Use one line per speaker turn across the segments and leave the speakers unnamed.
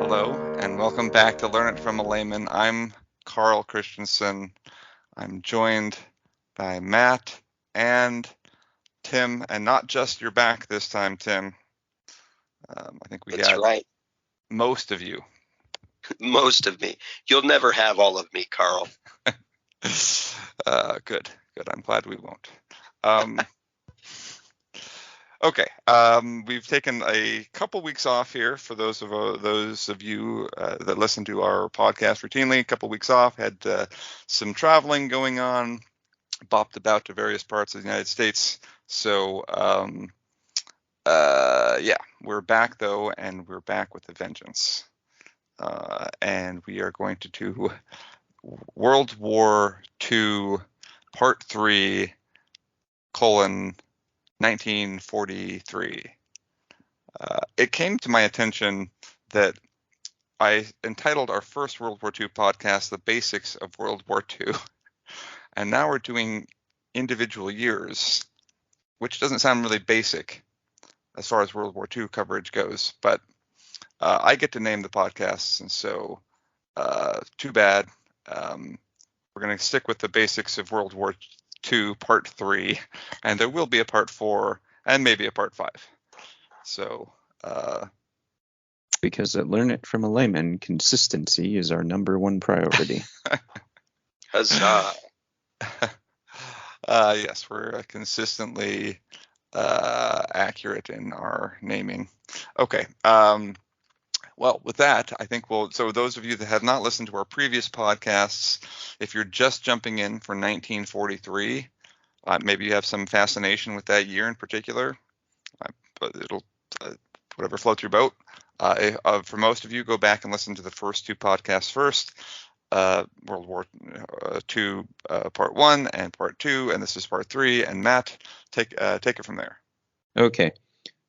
Hello, and welcome back to Learn It from a Layman. I'm Carl Christensen. I'm joined by Matt and Tim, and not just your back this time, Tim. I think we
That's
got
right.
most of you.
Most of me. You'll never have all of me, Carl.
Good. I'm glad we won't. Okay, we've taken a couple weeks off here for those of you that listen to our podcast routinely. A couple weeks off, had some traveling going on, bopped about to various parts of the United States. So yeah, we're back though, and we're back with a vengeance. And we are going to do World War II, Part 3, 1943. It came to my attention that I entitled our first World War II podcast, The Basics of World War II. And now we're doing individual years, which doesn't sound really basic as far as World War II coverage goes. But I get to name the podcasts, and so too bad. We're going to stick with the basics of World War II, Part 3, and there will be a Part 4 and maybe a Part 5. So,
because at Learn It from a Layman, consistency is our number one priority.
Huzzah.
Yes, we're consistently accurate in our naming. Okay. Well, with that, I think so those of you that have not listened to our previous podcasts, if you're just jumping in for 1943, maybe you have some fascination with that year in particular, but it'll, whatever floats your boat. For most of you, go back and listen to the first two podcasts first, World War II, Part 1 and Part 2, and this is Part 3, and Matt, take it from there.
Okay.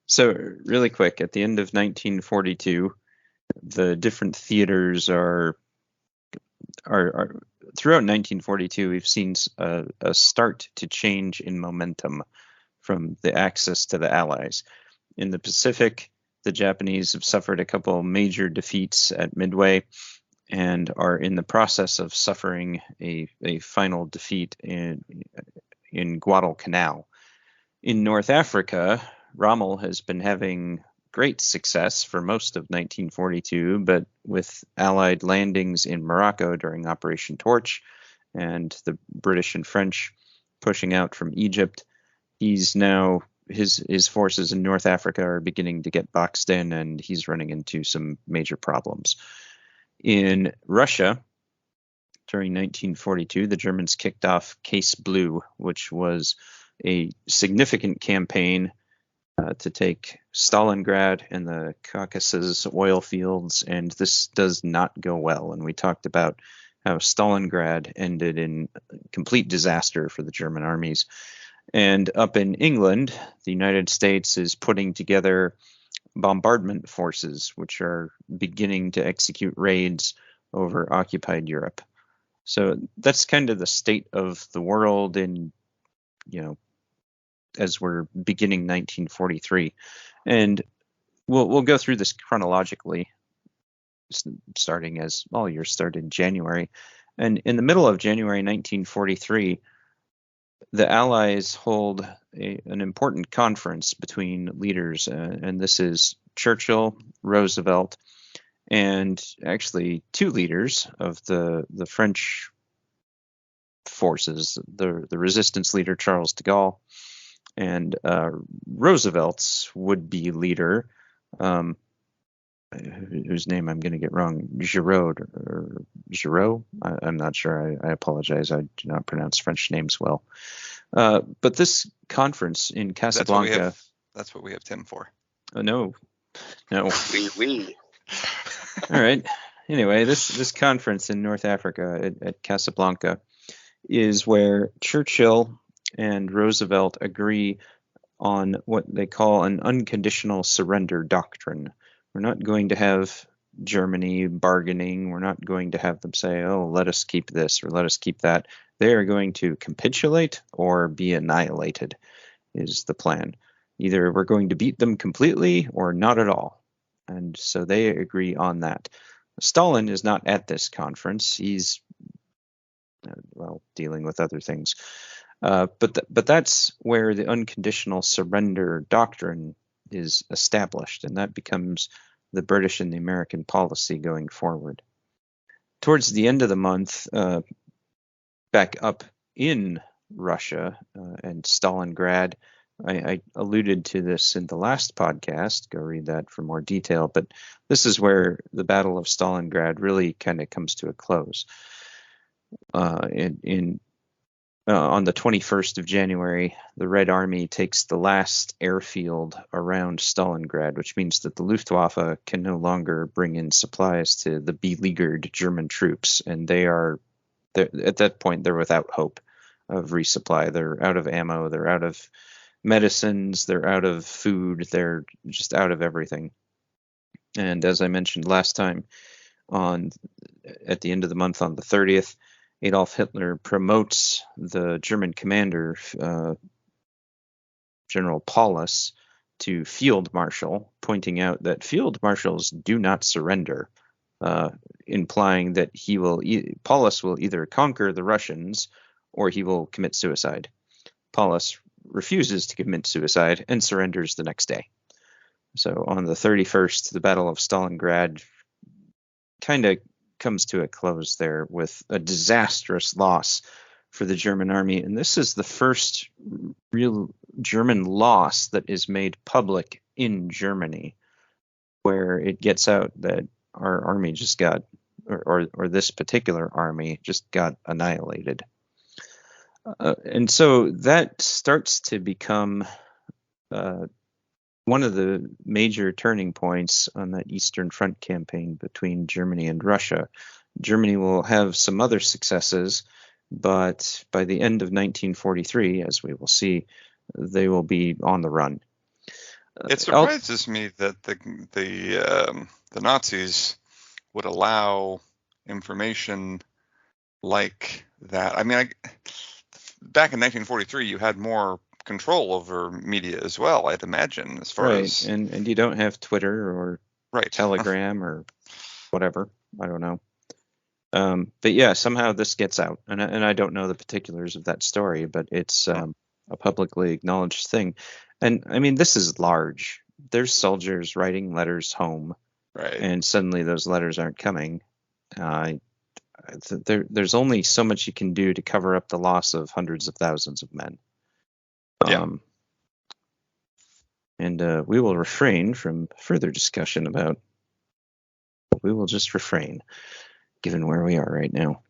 So really quick, at the end of 1942, the different theaters are throughout 1942, we've seen a start to change in momentum from the Axis to the Allies. In the Pacific, the Japanese have suffered a couple major defeats at Midway and are in the process of suffering a final defeat in Guadalcanal. In North Africa, Rommel has been having great success for most of 1942, but with Allied landings in Morocco during Operation Torch and the British and French pushing out from Egypt, he's now his forces in North Africa are beginning to get boxed in, and he's running into some major problems. In Russia, during 1942, the Germans kicked off Case Blue, which was a significant campaign to take Stalingrad and the Caucasus oil fields, and this does not go well. And we talked about how Stalingrad ended in complete disaster for the German armies. And up in England, the United States is putting together bombardment forces, which are beginning to execute raids over occupied Europe. So that's kind of the state of the world in, as we're beginning 1943. And we'll go through this chronologically, starting as all years start in January. And in the middle of January 1943, the Allies hold an important conference between leaders, and this is Churchill, Roosevelt, and actually two leaders of the French forces, the resistance leader Charles de Gaulle, and Roosevelt's would-be leader, whose name I'm going to get wrong, Giraud. I'm not sure. I apologize. I do not pronounce French names well. But this conference in Casablanca.
That's what we have Tim for.
Oh, no.
Oui.
All right. Anyway, this conference in North Africa at Casablanca is where Churchill and Roosevelt agree on what they call an unconditional surrender doctrine. We're not going to have Germany bargaining. We're not going to have them say, oh, let us keep this or let us keep that. They are going to capitulate or be annihilated is the plan. Either we're going to beat them completely or not at all. And so they agree on that. Stalin is not at this conference. He's, dealing with other things. But that's where the unconditional surrender doctrine is established, and that becomes the British and the American policy going forward. Towards the end of the month, back up in Russia and Stalingrad, I alluded to this in the last podcast. Go read that for more detail. But this is where the Battle of Stalingrad really kind of comes to a close. On the 21st of January, the Red Army takes the last airfield around Stalingrad, which means that the Luftwaffe can no longer bring in supplies to the beleaguered German troops, and at that point they're without hope of resupply. They're out of ammo, they're out of medicines, they're out of food, they're just out of everything. And as I mentioned last time, at the end of the month on the 30th, Adolf Hitler promotes the German commander, General Paulus, to field marshal, pointing out that field marshals do not surrender, implying that Paulus will either conquer the Russians or he will commit suicide. Paulus refuses to commit suicide and surrenders the next day. So on the 31st, the Battle of Stalingrad kind of comes to a close there with a disastrous loss for the German army. And this is the first real German loss that is made public in Germany, where it gets out that our army just got, or this particular army just got annihilated. And so that starts to become one of the major turning points on that Eastern Front campaign between Germany and Russia. Germany will have some other successes, but by the end of 1943, as we will see, they will be on the run.
It surprises me that the Nazis would allow information like that. I mean, back in 1943, you had more control over media as well, I'd imagine, as far as...
And you don't have Twitter or Telegram or whatever. I don't know. But yeah, somehow this gets out. And I don't know the particulars of that story, but it's a publicly acknowledged thing. And I mean, this is large. There's soldiers writing letters home.
Right. And
suddenly those letters aren't coming. There's only so much you can do to cover up the loss of hundreds of thousands of men. And we will refrain from further discussion about. We will just refrain, given where we are right now.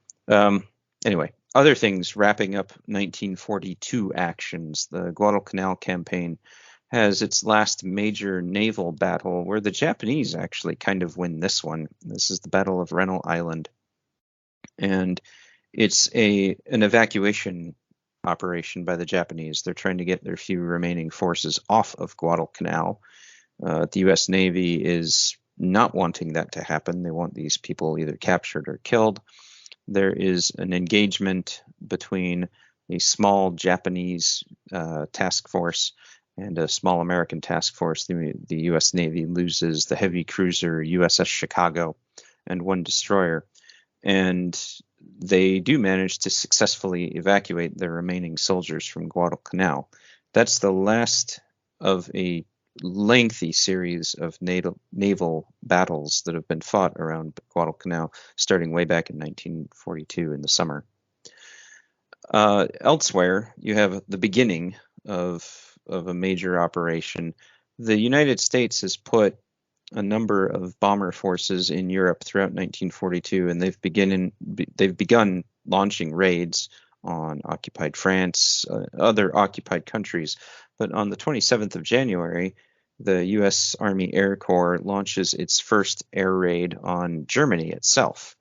Anyway, other things wrapping up 1942 actions. The Guadalcanal campaign has its last major naval battle, where the Japanese actually kind of win this one. This is the Battle of Rennell Island, and it's an evacuation operation by the Japanese. They're trying to get their few remaining forces off of Guadalcanal. The U.S. Navy is not wanting that to happen. They want these people either captured or killed. There is an engagement between a small Japanese task force and a small American task force. The U.S. Navy loses the heavy cruiser USS Chicago and one destroyer. And they do manage to successfully evacuate their remaining soldiers from Guadalcanal. That's the last of a lengthy series of naval battles that have been fought around Guadalcanal, starting way back in 1942 in the summer. Elsewhere, you have the beginning of a major operation. The United States has put a number of bomber forces in Europe throughout 1942, and they've begun launching raids on occupied France, other occupied countries. But on the 27th of January, the U.S. Army Air Corps launches its first air raid on Germany itself,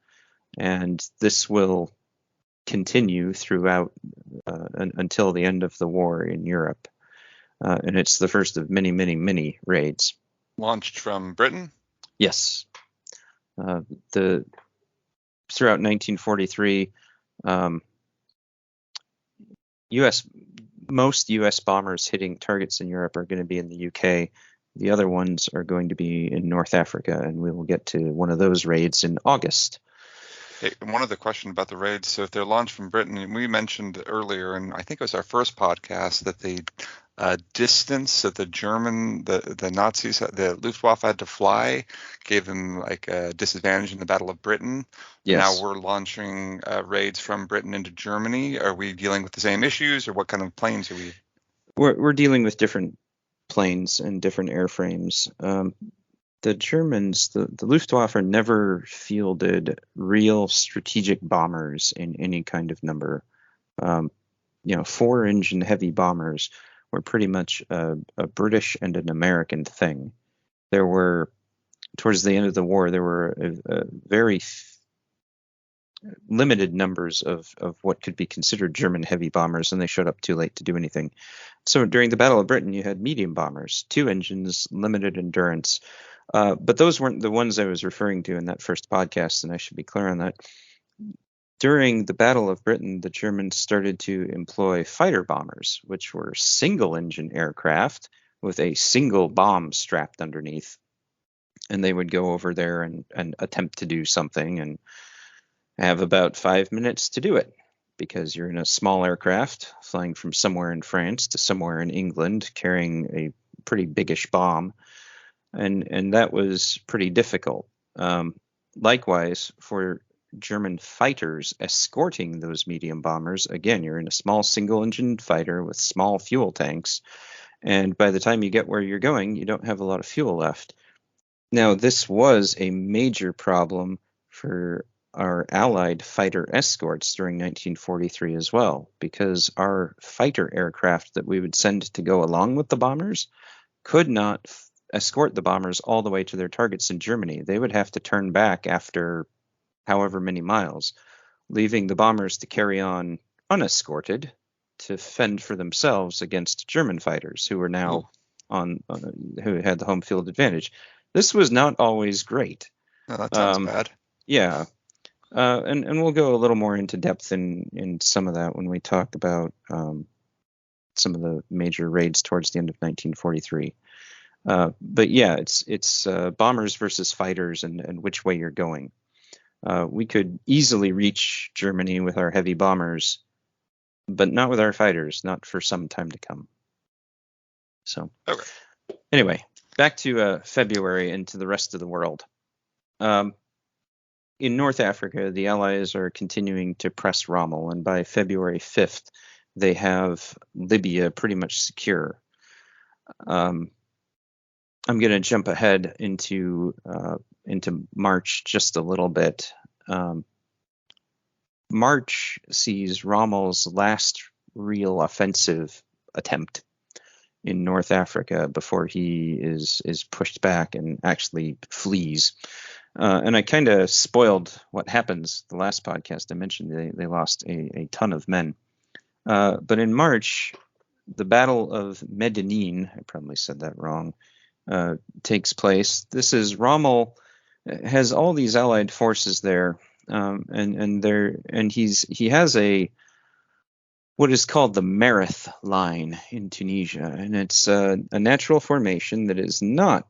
and this will continue throughout until the end of the war in Europe. And it's the first of many, many, many raids.
Launched from Britain?
Yes. Throughout 1943, most U.S. bombers hitting targets in Europe are going to be in the UK The other ones are going to be in North Africa, and we will get to one of those raids in August.
Hey, one other question about the raids. So if they're launched from Britain, we mentioned earlier, and I think it was our first podcast, that the distance that the Nazis, the Luftwaffe had to fly gave them like a disadvantage in the Battle of Britain.
Yes.
Now we're launching raids from Britain into Germany. Are we dealing with the same issues, or what kind of planes are we?
We're dealing with different planes and different airframes. The Germans, the Luftwaffe, never fielded real strategic bombers in any kind of number. 4-engine heavy bombers were pretty much a British and an American thing. There were, towards the end of the war, there were very limited numbers of what could be considered German heavy bombers, and they showed up too late to do anything. So during the Battle of Britain, you had medium bombers, 2 engines, limited endurance. But those weren't the ones I was referring to in that first podcast, and I should be clear on that. During the Battle of Britain, the Germans started to employ fighter bombers, which were single-engine aircraft with a single bomb strapped underneath. And they would go over there and attempt to do something and have about 5 minutes to do it, because you're in a small aircraft flying from somewhere in France to somewhere in England, carrying a pretty biggish bomb. And that was pretty difficult. Likewise, for German fighters escorting those medium bombers, again, you're in a small single-engine fighter with small fuel tanks, and by the time you get where you're going, you don't have a lot of fuel left. Now, this was a major problem for our Allied fighter escorts during 1943 as well, because our fighter aircraft that we would send to go along with the bombers could not escort the bombers all the way to their targets in Germany. They would have to turn back after however many miles, leaving the bombers to carry on unescorted to fend for themselves against German fighters who were now who had the home field advantage. This was not always great.
Oh, that sounds bad.
Yeah. And we'll go a little more into depth in some of that when we talk about some of the major raids towards the end of 1943. But yeah, it's bombers versus fighters and which way you're going. We could easily reach Germany with our heavy bombers, but not with our fighters, not for some time to come. So,
okay.
Anyway, back to February and to the rest of the world. In North Africa, the Allies are continuing to press Rommel, and by February 5th, they have Libya pretty much secure. I'm going to jump ahead into March just a little bit. March sees Rommel's last real offensive attempt in North Africa before he is pushed back and actually flees. And I kind of spoiled what happens the last podcast. I mentioned they lost a ton of men. But in March, the Battle of Medellin, I probably said that wrong, takes place. This is Rommel has all these Allied forces there, and he has what is called the Mareth Line in Tunisia, and it's a natural formation that is not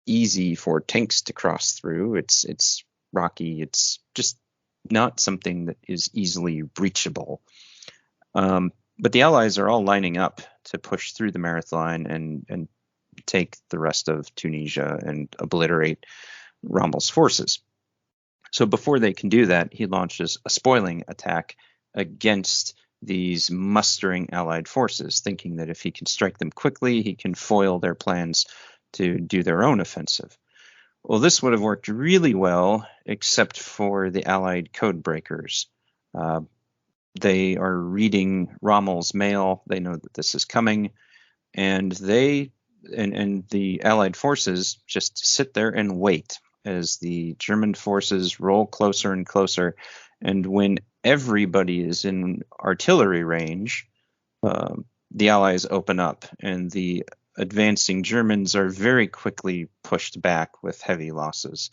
easy for tanks to cross through. It's rocky. It's just not something that is easily breachable. But the Allies are all lining up to push through the Mareth Line and take the rest of Tunisia and obliterate Rommel's forces. So before they can do that, he launches a spoiling attack against these mustering Allied forces, thinking that if he can strike them quickly, he can foil their plans to do their own offensive. Well, this would have worked really well, except for the Allied Codebreakers. They are reading Rommel's mail. They know that this is coming, and the Allied forces just sit there and wait as the German forces roll closer and closer. And when everybody is in artillery range, the Allies open up, and the advancing Germans are very quickly pushed back with heavy losses.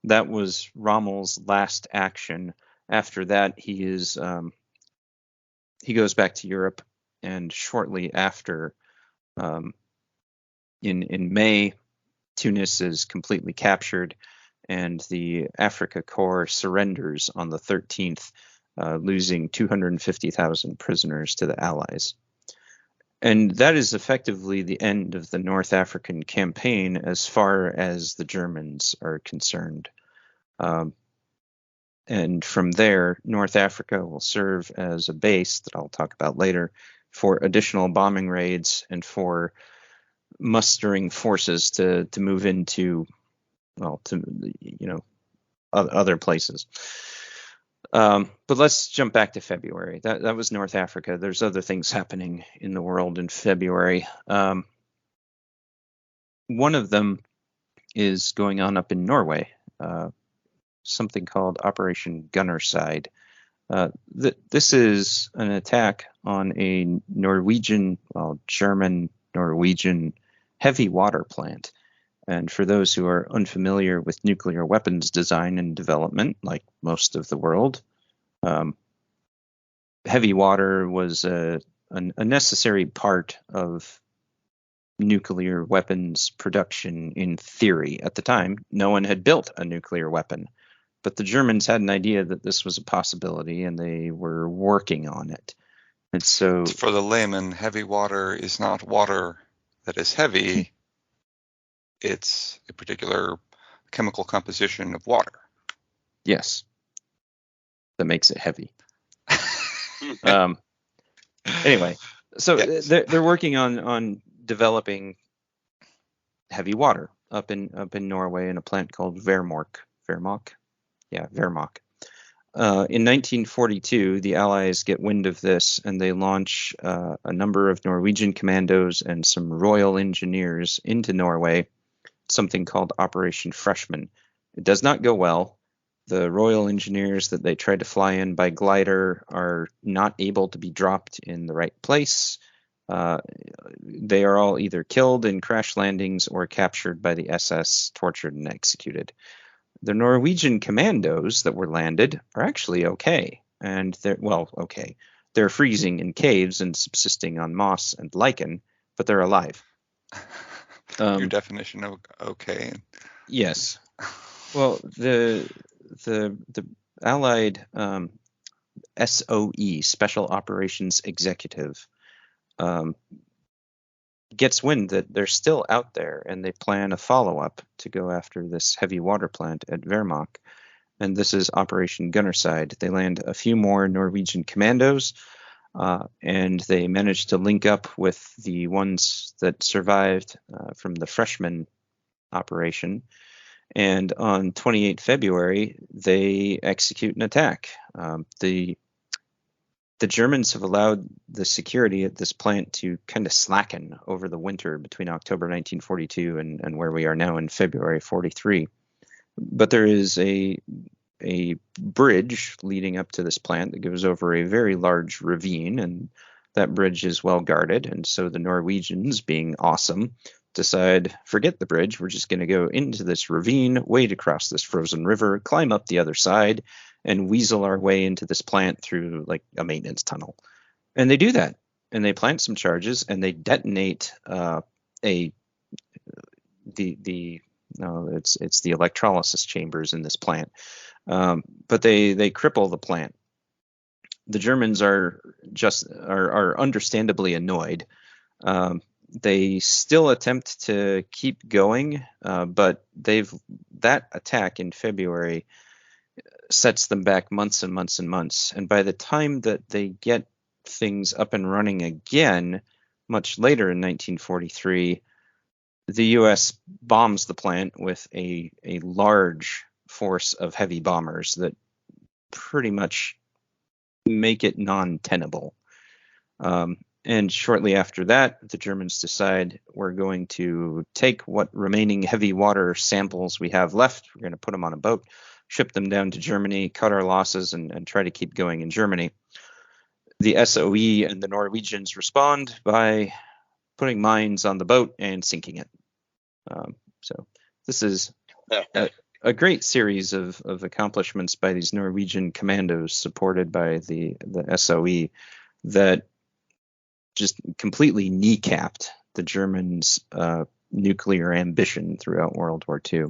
That was Rommel's last action. After that, he goes back to Europe, and shortly after, in May Tunis is completely captured, and the Africa Corps surrenders on the 13th, losing 250,000 prisoners to the Allies. And that is effectively the end of the North African campaign as far as the Germans are concerned. And from there, North Africa will serve as a base that I'll talk about later for additional bombing raids and for mustering forces to move into, well, to, you know, other places. But let's jump back to February. That was North Africa. There's other things happening in the world in February. One of them is going on up in Norway, something called Operation Gunnerside. This is an attack on a German-Norwegian heavy water plant. And for those who are unfamiliar with nuclear weapons design and development, like most of the world, heavy water was a necessary part of nuclear weapons production in theory. At the time, no one had built a nuclear weapon, but the Germans had an idea that this was a possibility, and they were working on it. And so,
for the layman, heavy water is not water that is heavy. It's a particular chemical composition of water.
Yes, that makes it heavy. Anyway, so yes. They're working on developing heavy water up in Norway in a plant called Vermork. In 1942, the Allies get wind of this, and they launch a number of Norwegian commandos and some Royal Engineers into Norway, something called Operation Freshman. It does not go well. The Royal Engineers that they tried to fly in by glider are not able to be dropped in the right place. They are all either killed in crash landings or captured by the SS, tortured, and executed. The Norwegian commandos that were landed are actually okay. And they're freezing in caves and subsisting on moss and lichen, but they're alive.
Your definition of okay.
Yes. Well, the Allied SOE, Special Operations Executive, gets wind that they're still out there, and they plan a follow-up to go after this heavy water plant at Vermork. And this is Operation Gunnerside. They land a few more Norwegian commandos, and they managed to link up with the ones that survived from the Freshman operation. And on 28 February, they execute an attack. The Germans have allowed the security at this plant to kind of slacken over the winter between October 1942 and where we are now in February 43. But there is a bridge leading up to this plant that goes over a very large ravine, and that bridge is well guarded. And so the Norwegians, being awesome, decide, forget the bridge, we're just going to go into this ravine, wade across this frozen river, climb up the other side, and weasel our way into this plant through like a maintenance tunnel. And they do that, and they plant some charges, and they detonate it's the electrolysis chambers in this plant, but they cripple the plant. The Germans are understandably annoyed. They still attempt to keep going, but that attack in February sets them back months and months and months. And by the time that they get things up and running again, much later in 1943, the U.S. bombs the plant with a large force of heavy bombers that pretty much make it non-tenable. And shortly after that, the Germans decide, we're going to take what remaining heavy water samples we have left, we're going to put them on a boat, ship them down to Germany, cut our losses, and try to keep going in Germany. The SOE and the Norwegians respond by putting mines on the boat and sinking it. So this is a great series of accomplishments by these Norwegian commandos supported by the SOE that just completely kneecapped the Germans' nuclear ambition throughout World War II.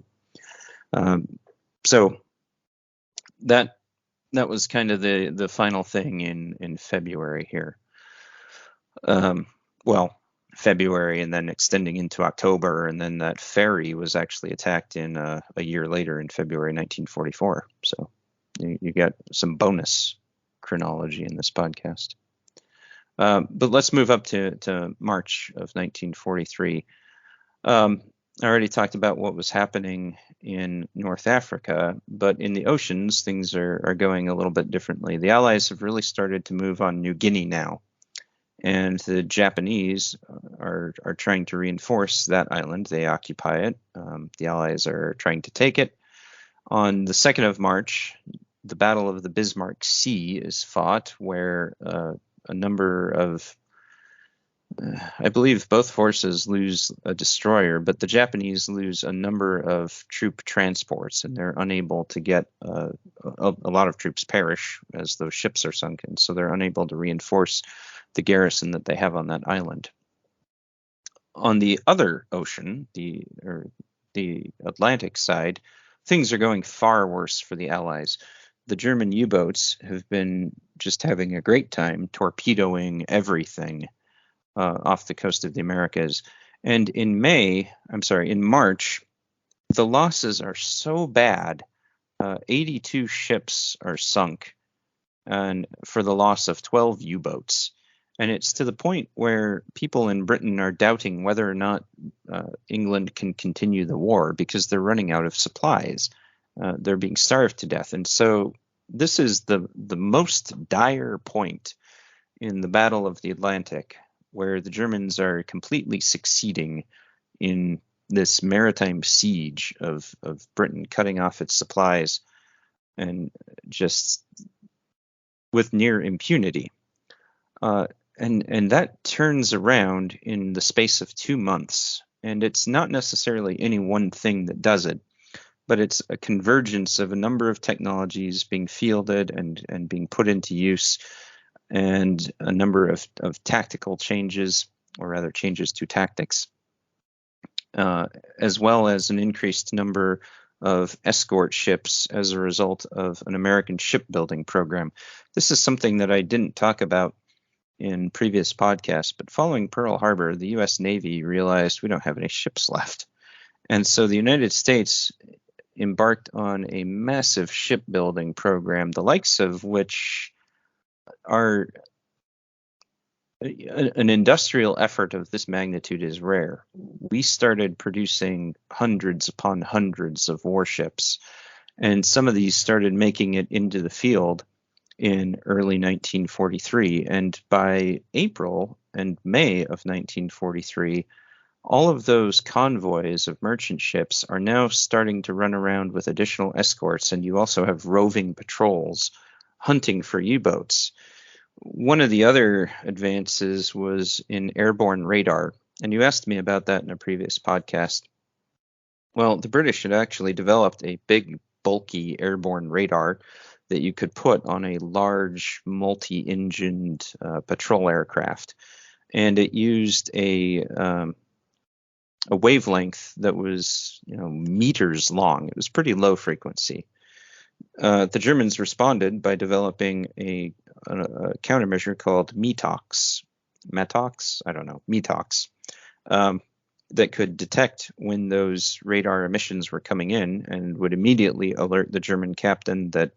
So that was kind of the final thing in February here. February, and then extending into October, and then that ferry was actually attacked in a year later in February 1944. So you got some bonus chronology in this podcast. But let's move up to March of 1943. I already talked about what was happening in North Africa, but in the oceans, things are going a little bit differently. The Allies have really started to move on New Guinea now, and the Japanese are trying to reinforce that island. They occupy it. The Allies are trying to take it. On the 2nd of March, the Battle of the Bismarck Sea is fought, where a number of, I believe both forces lose a destroyer, but the Japanese lose a number of troop transports, and they're unable to get, a lot of troops perish as those ships are sunken, so they're unable to reinforce the garrison that they have on that island. On the other ocean, the Atlantic side, things are going far worse for the Allies. The German U-boats have been just having a great time torpedoing everything off the coast of the Americas. And in March, the losses are so bad. 82 ships are sunk, and for the loss of 12 U-boats. And it's to the point where people in Britain are doubting whether or not England can continue the war because they're running out of supplies. They're being starved to death. And so this is the most dire point in the Battle of the Atlantic, where the Germans are completely succeeding in this maritime siege of Britain, cutting off its supplies and just with near impunity. And that turns around in the space of 2 months. And it's not necessarily any one thing that does it, but it's a convergence of a number of technologies being fielded and being put into use, and a number of tactical changes, or rather changes to tactics, as well as an increased number of escort ships as a result of an American shipbuilding program. This is something that I didn't talk about in previous podcasts, but following Pearl Harbor, the U.S. Navy realized we don't have any ships left. And so the United States embarked on a massive shipbuilding program, the likes of which are an industrial effort of this magnitude is rare. We started producing hundreds upon hundreds of warships, and some of these started making it into the field in early 1943. And by April and May of 1943, all of those convoys of merchant ships are now starting to run around with additional escorts, and you also have roving patrols hunting for U-boats. One of the other advances was in airborne radar, and you asked me about that in a previous podcast. Well, the British had actually developed a big, bulky airborne radar that you could put on a large multi-engined patrol aircraft, and it used a wavelength that was meters long. It was pretty low frequency. The Germans responded by developing a countermeasure called METOX, that could detect when those radar emissions were coming in and would immediately alert the German captain that,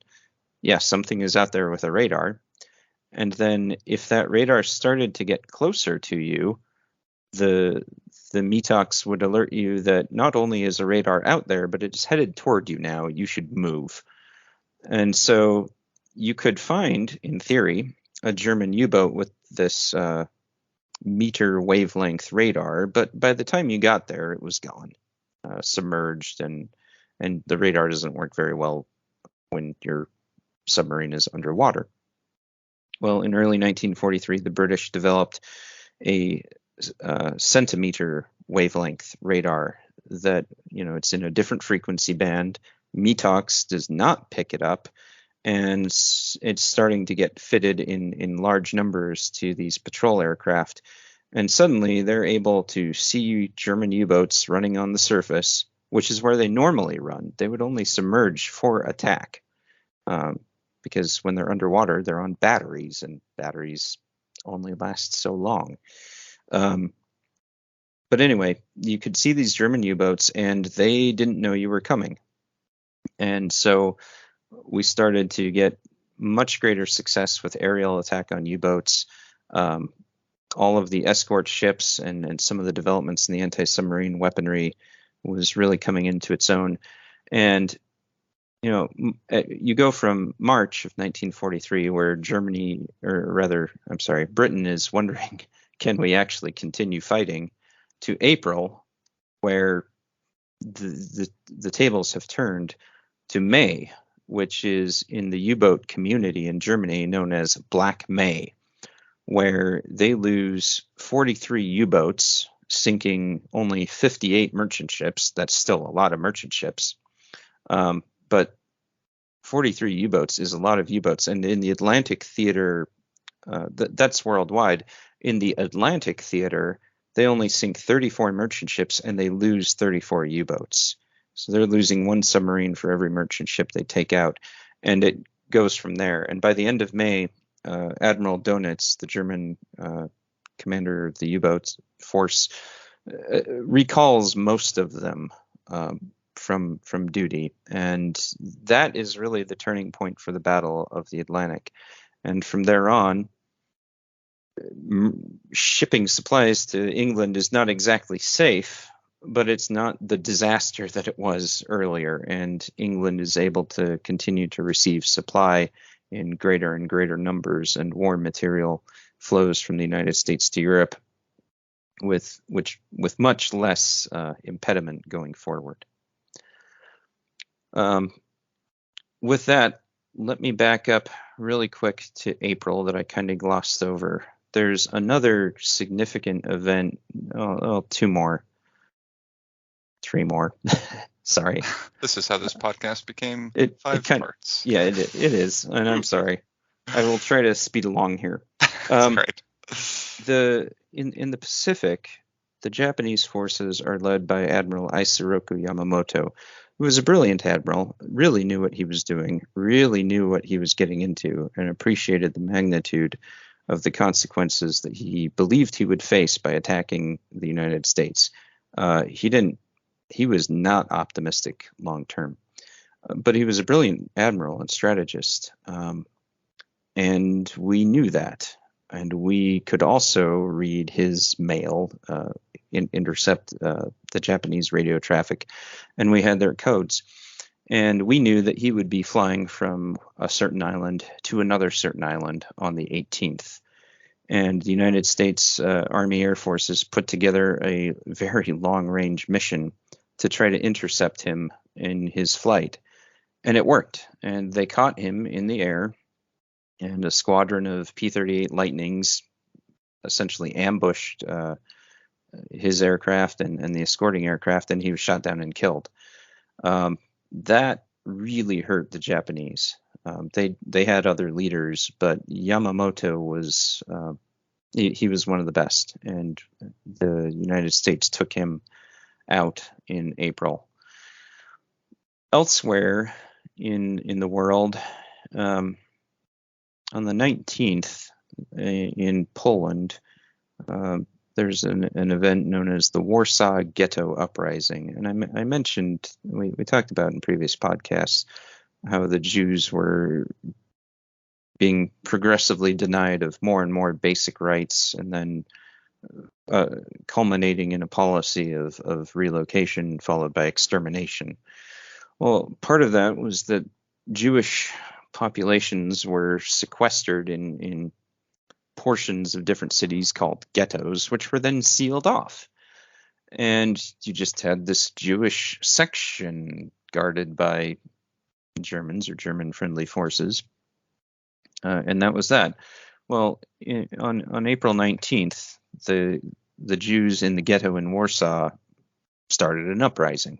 yes, something is out there with a radar. And then if that radar started to get closer to you, the METOX would alert you that not only is a radar out there, but it's headed toward you now. You should move. And so you could find, in theory, a German U-boat with this meter wavelength radar, but by the time you got there, it was gone, submerged, and the radar doesn't work very well when your submarine is underwater. Well, in early 1943, the British developed a centimeter wavelength radar that, it's in a different frequency band. METOX does not pick it up, and it's starting to get fitted in large numbers to these patrol aircraft. And suddenly they're able to see German U-boats running on the surface, which is where they normally run. They would only submerge for attack, because when they're underwater, they're on batteries, and batteries only last so long. But anyway, you could see these German U-boats, and they didn't know you were coming. And so we started to get much greater success with aerial attack on U-boats. All of the escort ships and some of the developments in the anti-submarine weaponry was really coming into its own. And, you go from March of 1943, where Britain is wondering, can we actually continue fighting, to April, where the tables have turned, to May, which is in the U-boat community in Germany known as Black May, where they lose 43 U-boats, sinking only 58 merchant ships. That's still a lot of merchant ships. But 43 U-boats is a lot of U-boats. And in the Atlantic theater, that's worldwide. In the Atlantic theater, they only sink 34 merchant ships and they lose 34 U-boats. So they're losing one submarine for every merchant ship they take out. And it goes from there. And by the end of May, Admiral Donitz, the German commander of the U-boat force, recalls most of them from duty. And that is really the turning point for the Battle of the Atlantic. And from there on, shipping supplies to England is not exactly safe, but it's not the disaster that it was earlier. And England is able to continue to receive supply in greater and greater numbers, and war material flows from the United States to Europe with much less impediment going forward. With that, let me back up really quick to April that I kind of glossed over. There's another significant event, three more. Sorry.
This is how this podcast became five parts.
Yeah, it is, and I'm sorry. I will try to speed along here.
That's right.
In the Pacific, the Japanese forces are led by Admiral Isoroku Yamamoto, who was a brilliant admiral, really knew what he was doing, really knew what he was getting into, and appreciated the magnitude of the consequences that he believed he would face by attacking the United States. He was not optimistic long term, but he was a brilliant admiral and strategist, and we knew that. And we could also read his mail, intercept the Japanese radio traffic, and we had their codes. And we knew that he would be flying from a certain island to another certain island on the 18th. And the United States Army Air Forces put together a very long-range mission to try to intercept him in his flight. And it worked. And they caught him in the air. And a squadron of P-38 Lightnings essentially ambushed his aircraft and the escorting aircraft, and he was shot down and killed. That really hurt the Japanese. They had other leaders, but Yamamoto was he was one of the best, and the United States took him out in April. Elsewhere in the world, on the 19th, in Poland, there's an event known as the Warsaw Ghetto Uprising. And I mentioned, we talked about in previous podcasts, how the Jews were being progressively denied of more and more basic rights, and then culminating in a policy of relocation followed by extermination. Well, part of that was that Jewish populations were sequestered in portions of different cities called ghettos, which were then sealed off. And you just had this Jewish section guarded by Germans or German-friendly forces. And that was that. Well, on April 19th, the Jews in the ghetto in Warsaw started an uprising.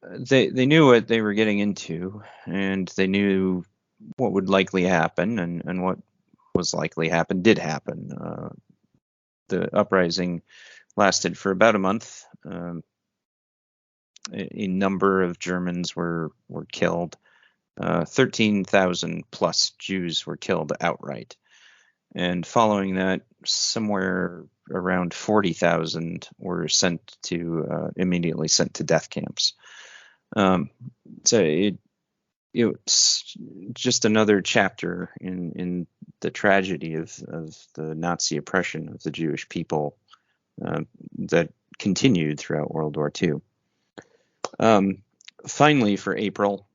They knew what they were getting into, and they knew what would likely happen, and what was likely happen did happen. the uprising lasted for about a month. A number of Germans were killed. 13,000 plus Jews were killed outright. And following that, somewhere around 40,000 were immediately sent to death camps. So it's just another chapter in the tragedy of the Nazi oppression of the Jewish people that continued throughout World War II. Finally, for April,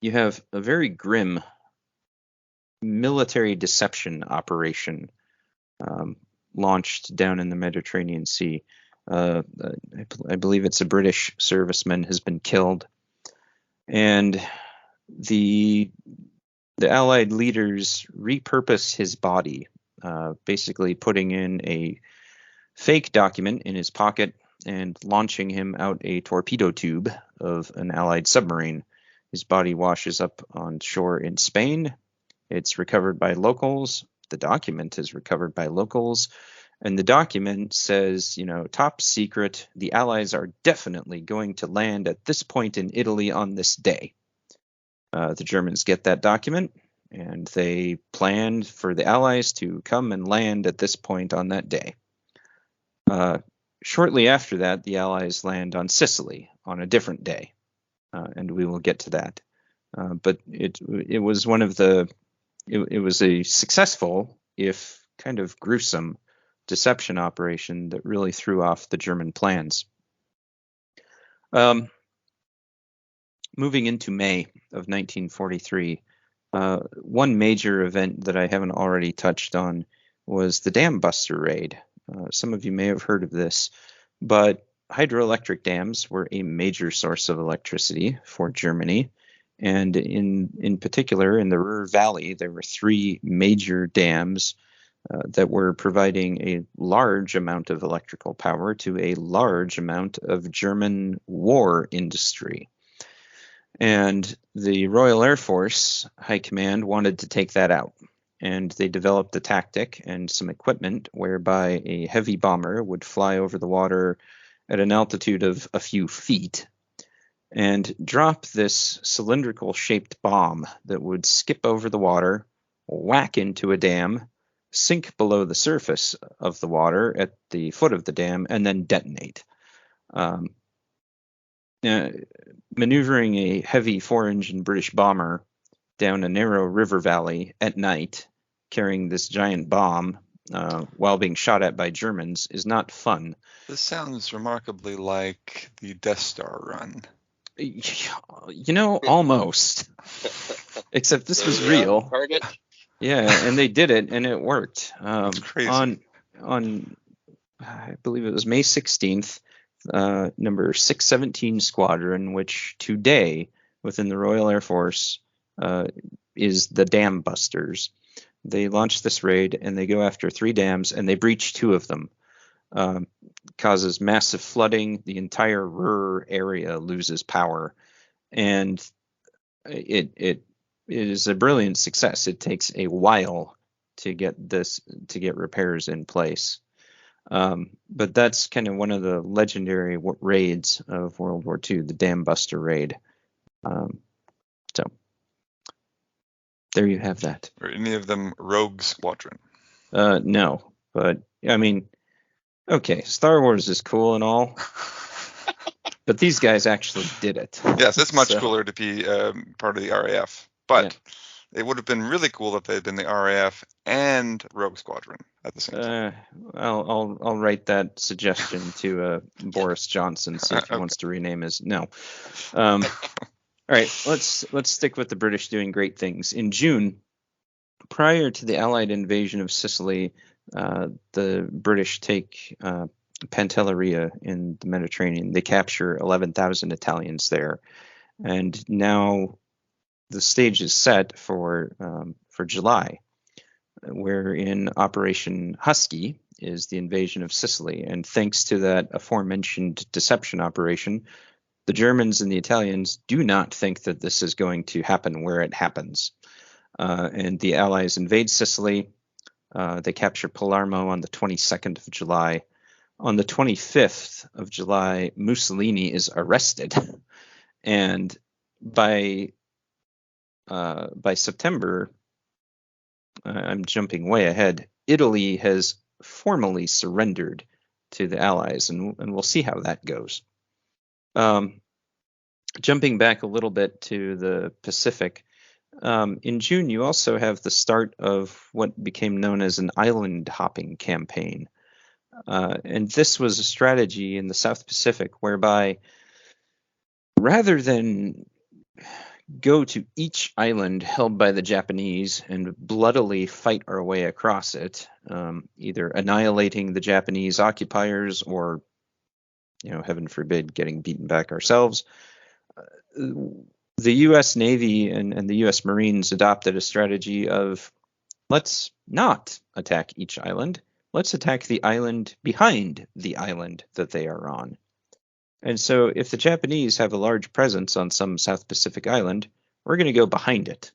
you have a very grim military deception operation launched down in the Mediterranean Sea. I believe it's a British serviceman has been killed, and the Allied leaders repurpose his body, basically putting in a fake document in his pocket and launching him out a torpedo tube of an Allied submarine. His body washes up on shore in Spain. It's recovered by locals. The document is recovered by locals. And the document says, top secret, the Allies are definitely going to land at this point in Italy on this day. The Germans get that document, and they planned for the Allies to come and land at this point on that day. Shortly after that, the Allies land on Sicily on a different day, and we will get to that. But it was it was a successful, if kind of gruesome, deception operation that really threw off the German plans. Moving into May of 1943, one major event that I haven't already touched on was the Dambuster raid. Some of you may have heard of this, but hydroelectric dams were a major source of electricity for Germany. And in particular, in the Ruhr Valley, there were 3 major dams that were providing a large amount of electrical power to a large amount of German war industry. And the Royal Air Force High Command wanted to take that out. And they developed a tactic and some equipment whereby a heavy bomber would fly over the water at an altitude of a few feet and drop this cylindrical shaped bomb that would skip over the water, whack into a dam, sink below the surface of the water at the foot of the dam, and then detonate. Maneuvering a heavy 4-engine British bomber down a narrow river valley at night, carrying this giant bomb while being shot at by Germans is not fun.
This sounds remarkably like the Death Star run.
Almost. Except this was real.
Target.
Yeah, and they did it, and it worked.
That's crazy.
On I believe it was May 16th, number 617 Squadron, which today within the Royal Air Force is the Dambusters. They launch this raid, and they go after 3 dams, and they breach 2 of them. Causes massive flooding. The entire Ruhr area loses power, and it is a brilliant success. It takes a while to get repairs in place, but that's kind of one of the legendary raids of World War II, the Dambuster raid. So there you have that.
Are any of them Rogue Squadron?
No, but I mean, okay, Star Wars is cool and all, but these guys actually did it.
Yes, it's much cooler to be part of the RAF, but it would have been really cool if they had been the RAF and Rogue Squadron at the same time.
I'll write that suggestion to Boris Johnson, see if he wants to rename his. No. All right, let's stick with the British doing great things. In June, prior to the Allied invasion of Sicily, the British take Pantelleria in the Mediterranean. They capture 11,000 Italians there, and now the stage is set for July, wherein Operation Husky is the invasion of Sicily. And thanks to that aforementioned deception operation, the Germans and the Italians do not think that this is going to happen where it happens. And the Allies invade Sicily. They capture Palermo on the 22nd of July. On the 25th of July, Mussolini is arrested, and by September, I'm jumping way ahead, Italy has formally surrendered to the Allies, and we'll see how that goes. Jumping back a little bit to the Pacific, in June, you also have the start of what became known as an island hopping campaign. And this was a strategy in the South Pacific whereby rather than go to each island held by the Japanese and bloodily fight our way across it, either annihilating the Japanese occupiers or, heaven forbid, getting beaten back ourselves, the U.S. Navy and the U.S. Marines adopted a strategy of let's not attack each island. Let's attack the island behind the island that they are on. And so if the Japanese have a large presence on some South Pacific island, we're going to go behind it.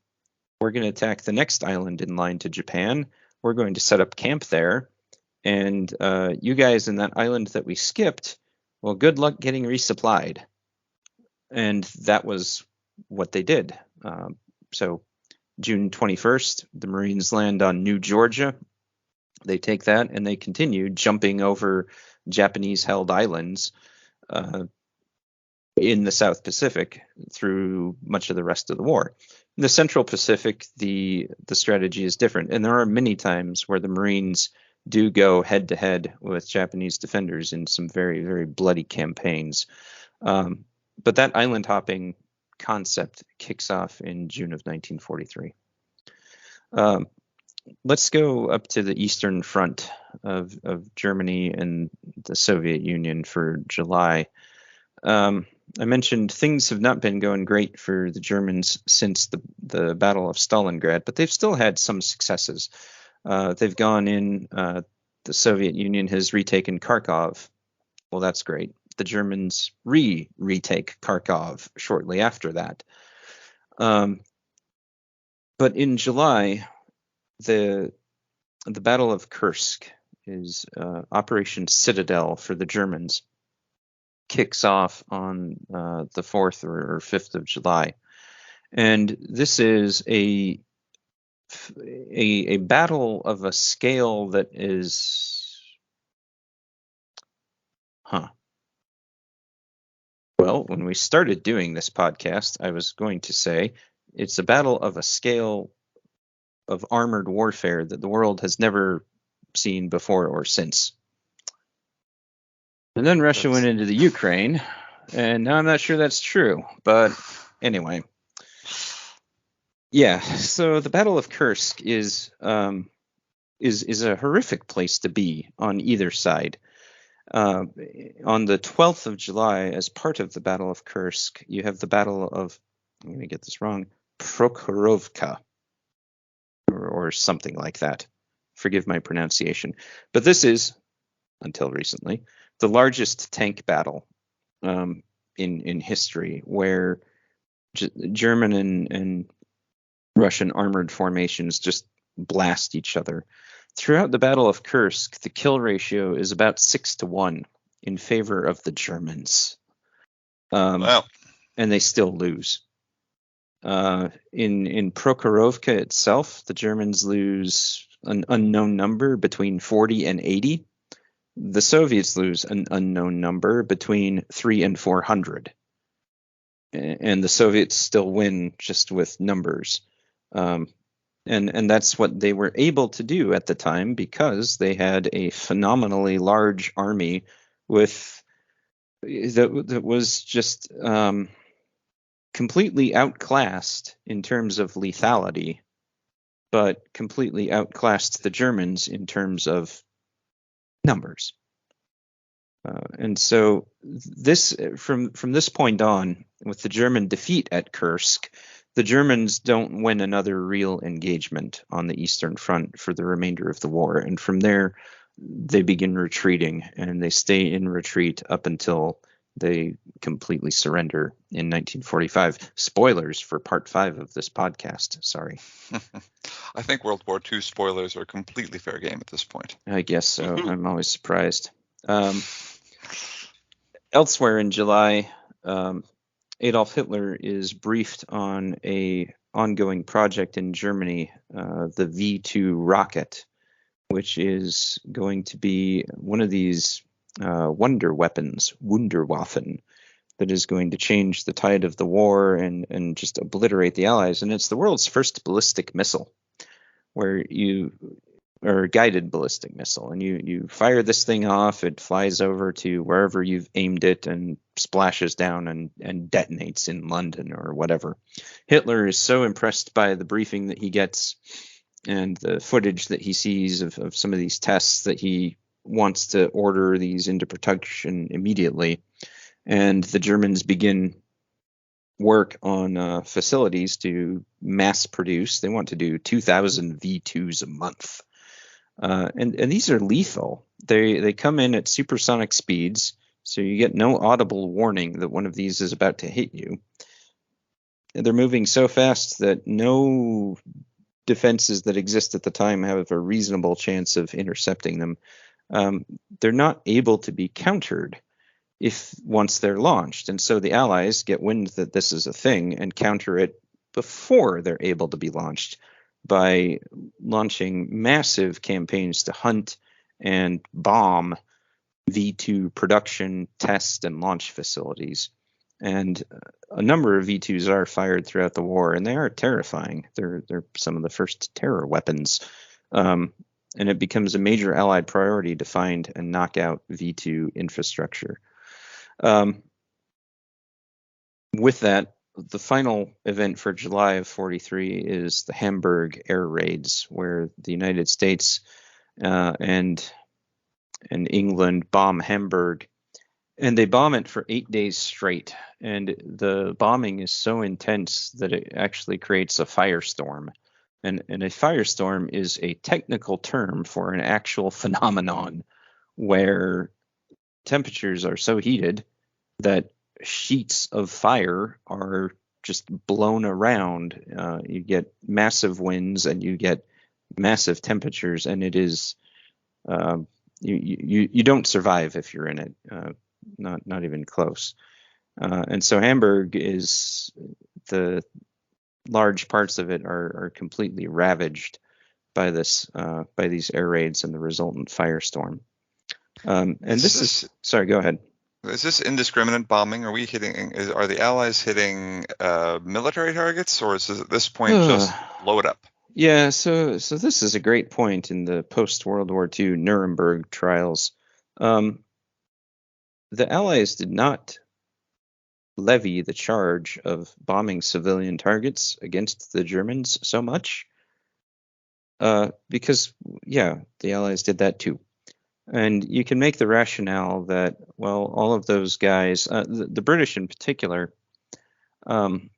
We're going to attack the next island in line to Japan. We're going to set up camp there. And you guys in that island that we skipped, well, good luck getting resupplied. And that was what they did. So June 21st, the Marines land on New Georgia. They take that and they continue jumping over Japanese-held islands in the South Pacific through much of the rest of the war. In the Central Pacific, the strategy is different, and there are many times where the Marines do go head-to-head with Japanese defenders in some very, very bloody campaigns. But that island hopping concept kicks off in June of 1943. Let's go up to the Eastern Front of Germany and the Soviet Union for July. I mentioned things have not been going great for the Germans since the Battle of Stalingrad, but they've still had some successes. They've gone in, the Soviet Union has retaken Kharkov. Well, that's great. The Germans retake Kharkov shortly after that. But in July, the Battle of Kursk is Operation Citadel for the Germans. Kicks off on the 4th or 5th of July. And this is a battle of a scale that is... Well, when we started doing this podcast, I was going to say it's a battle of a scale of armored warfare that the world has never seen before or since. And then Russia went into the Ukraine, and now I'm not sure that's true. But anyway, yeah. So the Battle of Kursk is a horrific place to be on either side. On the 12th of July, as part of the Battle of Kursk, you have the Battle of, I'm going to get this wrong, Prokhorovka, or something like that. Forgive my pronunciation. But this is, until recently, the largest tank battle in history, where German and Russian armored formations just blast each other. Throughout the Battle of Kursk, the kill ratio is about 6-1 in favor of the Germans.
Wow.
And they still lose. In Prokhorovka itself, the Germans lose an unknown number between 40 and 80. The Soviets lose an unknown number between 300 and 400. And the Soviets still win just with numbers. And that's what they were able to do at the time because they had a phenomenally large army that was just completely outclassed in terms of lethality, but completely outclassed the Germans in terms of numbers. And so this, from this point on, with the German defeat at Kursk, the Germans don't win another real engagement on the Eastern Front for the remainder of the war. And from there, they begin retreating, and they stay in retreat up until they completely surrender in 1945. Spoilers for part 5 of this podcast. Sorry.
I think World War II spoilers are completely fair game at this point.
I guess so. I'm always surprised. Elsewhere in July, Adolf Hitler is briefed on a ongoing project in Germany, the V2 rocket, which is going to be one of these wonder weapons, Wunderwaffen, that is going to change the tide of the war and just obliterate the Allies. And it's the world's first ballistic missile, or guided ballistic missile, and you fire this thing off, it flies over to wherever you've aimed it and splashes down and detonates in London or whatever. Hitler is so impressed by the briefing that he gets and the footage that he sees of some of these tests that he wants to order these into production immediately. And the Germans begin work on facilities to mass produce. They want to do 2,000 V2s a month. And these are lethal. They come in at supersonic speeds, so you get no audible warning that one of these is about to hit you. They're moving so fast that no defenses that exist at the time have a reasonable chance of intercepting them. They're not able to be countered once they're launched. And so the Allies get wind that this is a thing and counter it before they're able to be launched by launching massive campaigns to hunt and bomb V2 production, test, and launch facilities. And a number of V2s are fired throughout the war, and they are terrifying. They're some of the first terror weapons. And it becomes a major Allied priority to find and knock out V2 infrastructure. With that, the final event for July of 43 is the Hamburg air raids, where the United States and England bomb Hamburg, and they bomb it for 8 days straight. And the bombing is so intense that it actually creates a firestorm. And a firestorm is a technical term for an actual phenomenon where temperatures are so heated that sheets of fire are just blown around. You get massive winds and you get massive temperatures, and it is you don't survive if you're in it, not even close. And so Hamburg is the large parts of it are completely ravaged by these air raids and the resultant firestorm. And this is sorry, go ahead.
Is this indiscriminate bombing? Are the Allies hitting military targets, or is this at this point just load up?
Yeah, so this is a great point in the post-World War II Nuremberg trials. The Allies did not levy the charge of bombing civilian targets against the Germans so much because, the Allies did that too. And you can make the rationale that, well, all of those guys, the British in particular,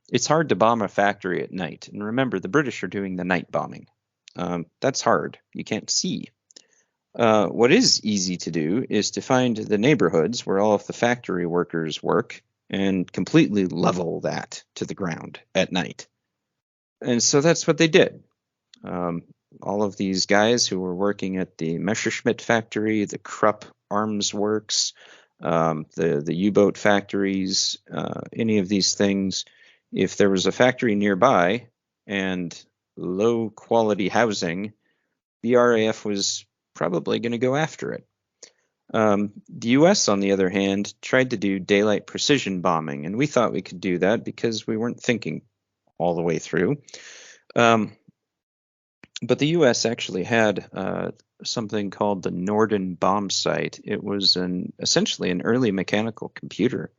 it's hard to bomb a factory at night. And remember, the British are doing the night bombing. That's hard. You can't see. What is easy to do is to find the neighborhoods where all of the factory workers work and completely level that to the ground at night. And so that's what they did. All of these guys who were working at the Messerschmitt factory, the Krupp Arms Works, the U-boat factories, any of these things, if there was a factory nearby and low quality housing, the RAF was probably going to go after it. The U.S., on the other hand, tried to do daylight precision bombing, and we thought we could do that because we weren't thinking all the way through. But the U.S. actually had something called the Norden bomb sight. It was essentially an early mechanical computer,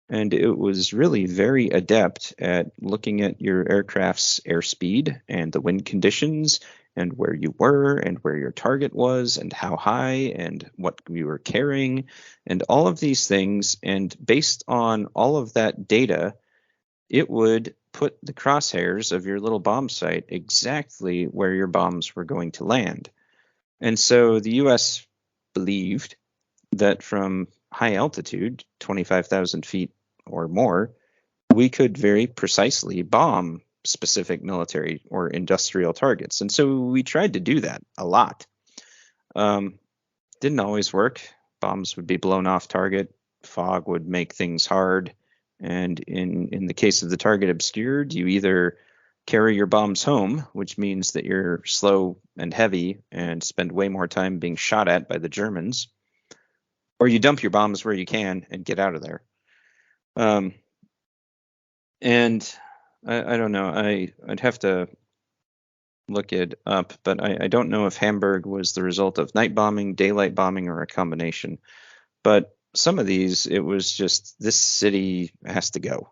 and it was really very adept at looking at your aircraft's airspeed and the wind conditions and where you were and where your target was and how high and what you were carrying and all of these things. And based on all of that data, it would put the crosshairs of your little bomb sight exactly where your bombs were going to land. And so the U.S. believed that from high altitude, 25,000 feet or more, we could very precisely bomb specific military or industrial targets. And so we tried to do that a lot. Didn't always work. Bombs would be blown off target. Fog would make things hard. And in the case of the target obscured, you either carry your bombs home, which means that you're slow and heavy and spend way more time being shot at by the Germans, or you dump your bombs where you can and get out of there. And I don't know. I'd have to look it up, but I don't know if Hamburg was the result of night bombing, daylight bombing, or a combination. But some of these, it was just, this city has to go.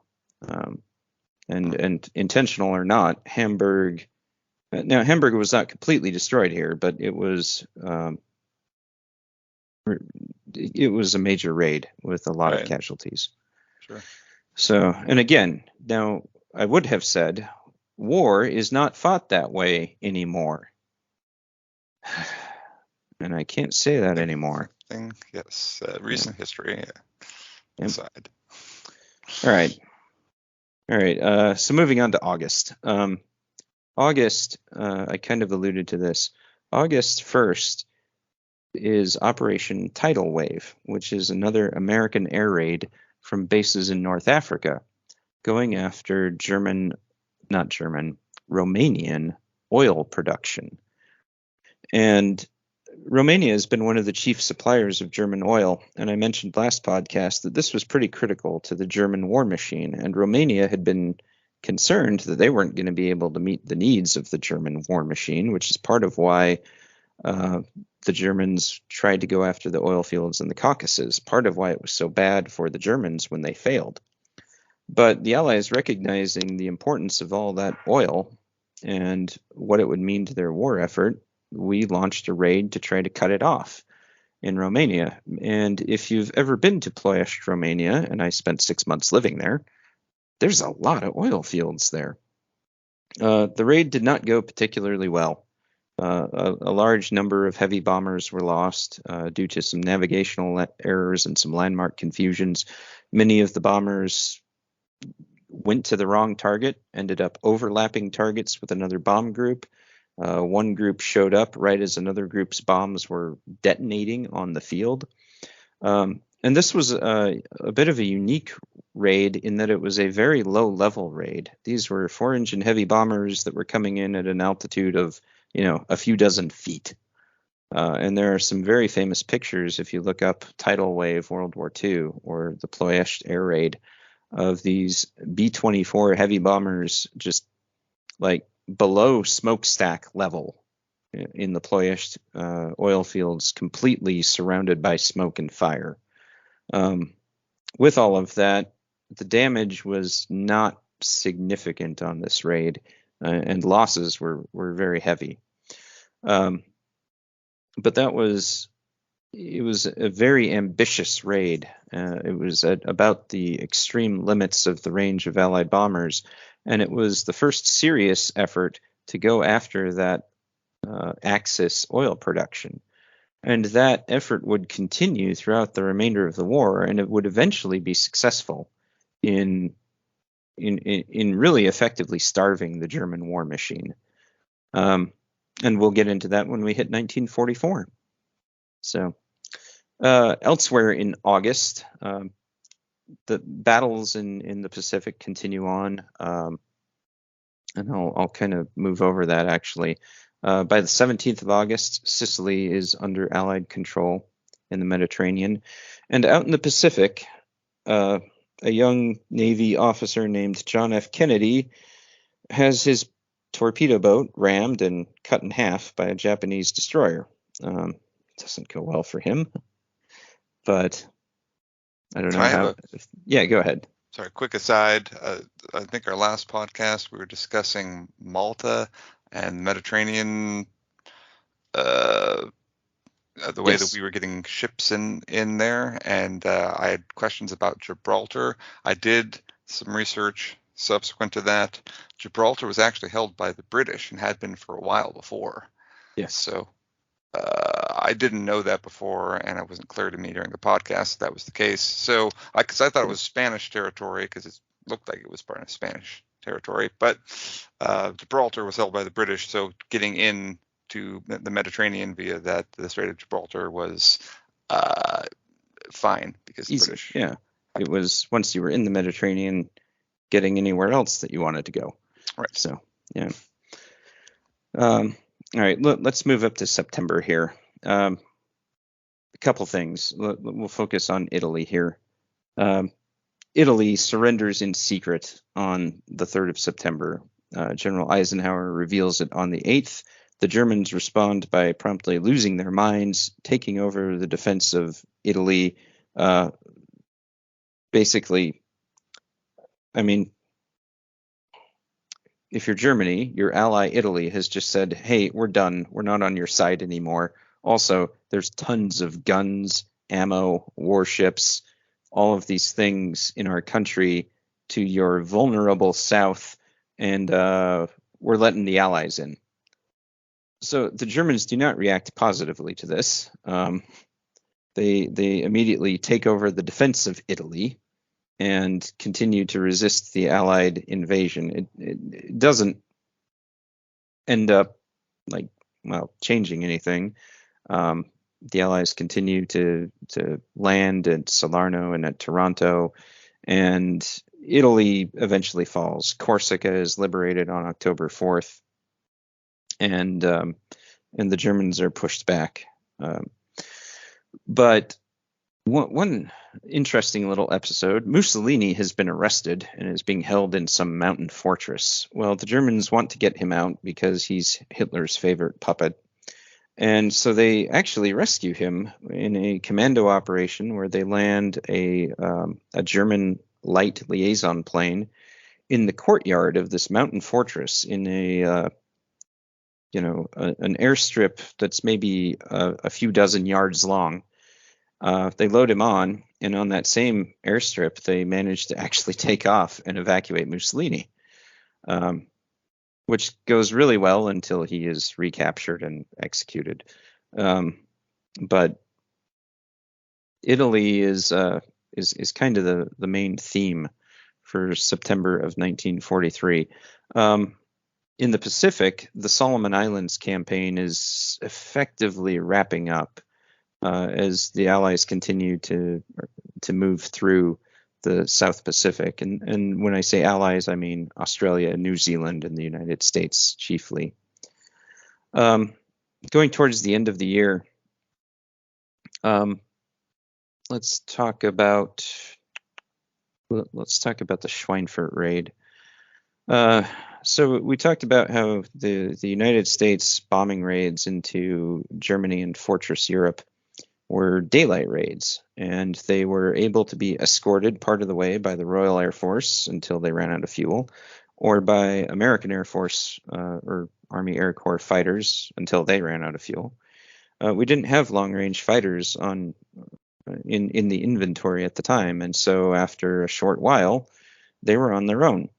And intentional or not, Hamburg was not completely destroyed here, but it was a major raid with a lot of casualties.
Sure.
So, and again, now I would have said war is not fought that way anymore. And I can't say that anymore.
Yes, recent history aside.
All right. So moving on to August. August, I kind of alluded to this. August 1st is Operation Tidal Wave, which is another American air raid from bases in North Africa, going after Romanian oil production. And Romania has been one of the chief suppliers of German oil, and I mentioned last podcast that this was pretty critical to the German war machine, and Romania had been concerned that they weren't going to be able to meet the needs of the German war machine, which is part of why the Germans tried to go after the oil fields in the Caucasus, part of why it was so bad for the Germans when they failed. But the Allies, recognizing the importance of all that oil and what it would mean to their war effort, we launched a raid to try to cut it off in Romania. And if you've ever been to Ploiești, Romania, and I spent 6 months living there, there's a lot of oil fields there. The raid did not go particularly well. A large number of heavy bombers were lost due to some navigational errors and some landmark confusions. Many of the bombers went to the wrong target, ended up overlapping targets with another bomb group. One group showed up right as another group's bombs were detonating on the field. And this was a bit of a unique raid in that it was a very low-level raid. These were 4-engine heavy bombers that were coming in at an altitude of, a few dozen feet. And there are some very famous pictures, if you look up Tidal Wave World War II or the Ploiești air raid, of these B-24 heavy bombers just like below smokestack level in the Ploiești oil fields, completely surrounded by smoke and fire. With all of that, the damage was not significant on this raid, and losses were very heavy. But it was a very ambitious raid. It was at about the extreme limits of the range of Allied bombers, and it was the first serious effort to go after that Axis oil production. And that effort would continue throughout the remainder of the war, and it would eventually be successful in really effectively starving the German war machine. And we'll get into that when we hit 1944. So elsewhere in August, the battles in the Pacific continue on, and I'll kind of move over that actually. By the 17th of August, Sicily is under Allied control in the Mediterranean. And out in the Pacific, a young Navy officer named John F. Kennedy has his torpedo boat rammed and cut in half by a Japanese destroyer. Doesn't go well for him, but I don't know how. Yeah, go ahead.
Sorry, quick aside. I think our last podcast we were discussing Malta and Mediterranean, the way that we were getting ships in there, and I had questions about Gibraltar. I did some research subsequent to that. Gibraltar was actually held by the British and had been for a while before.
Yes.
So I didn't know that before, and it wasn't clear to me during the podcast that was the case. So, because I thought it was Spanish territory, because it looked like it was part of Spanish territory. But Gibraltar was held by the British, so getting in to the Mediterranean via the Strait of Gibraltar was fine because the British.
Yeah, it was once you were in the Mediterranean, getting anywhere else that you wanted to go.
Right.
So yeah. All right, let's move up to September here. A couple things. We'll focus on Italy here. Italy surrenders in secret on the 3rd of September. General Eisenhower reveals it on the 8th. The Germans respond by promptly losing their minds, taking over the defense of Italy. Basically, I mean, if you're Germany, your ally Italy has just said, hey, we're done. We're not on your side anymore. Also, there's tons of guns, ammo, warships, all of these things in our country to your vulnerable south, and we're letting the Allies in. So the Germans do not react positively to this. They immediately take over the defense of Italy and continue to resist the Allied invasion. It doesn't end up changing anything. The Allies continue to land at Salerno and at Taranto, and Italy eventually falls. Corsica is liberated on October 4th, and the Germans are pushed back. But one interesting little episode, Mussolini has been arrested and is being held in some mountain fortress. Well, the Germans want to get him out because he's Hitler's favorite puppet. And so they actually rescue him in a commando operation where they land a German light liaison plane in the courtyard of this mountain fortress in an airstrip that's maybe a few dozen yards long. They load him on, and on that same airstrip, they manage to actually take off and evacuate Mussolini, which goes really well until he is recaptured and executed. But Italy is kind of the main theme for September of 1943. In the Pacific, the Solomon Islands campaign is effectively wrapping up as the Allies continue to move through the South Pacific. And when I say Allies, I mean Australia, New Zealand, and the United States chiefly. Going towards the end of the year, let's talk about the Schweinfurt raid. So we talked about how the United States bombing raids into Germany and Fortress Europe were daylight raids, and they were able to be escorted part of the way by the Royal Air Force until they ran out of fuel, or by American Air Force or Army Air Corps fighters until they ran out of fuel. We didn't have long-range fighters in the inventory at the time, and so after a short while, they were on their own.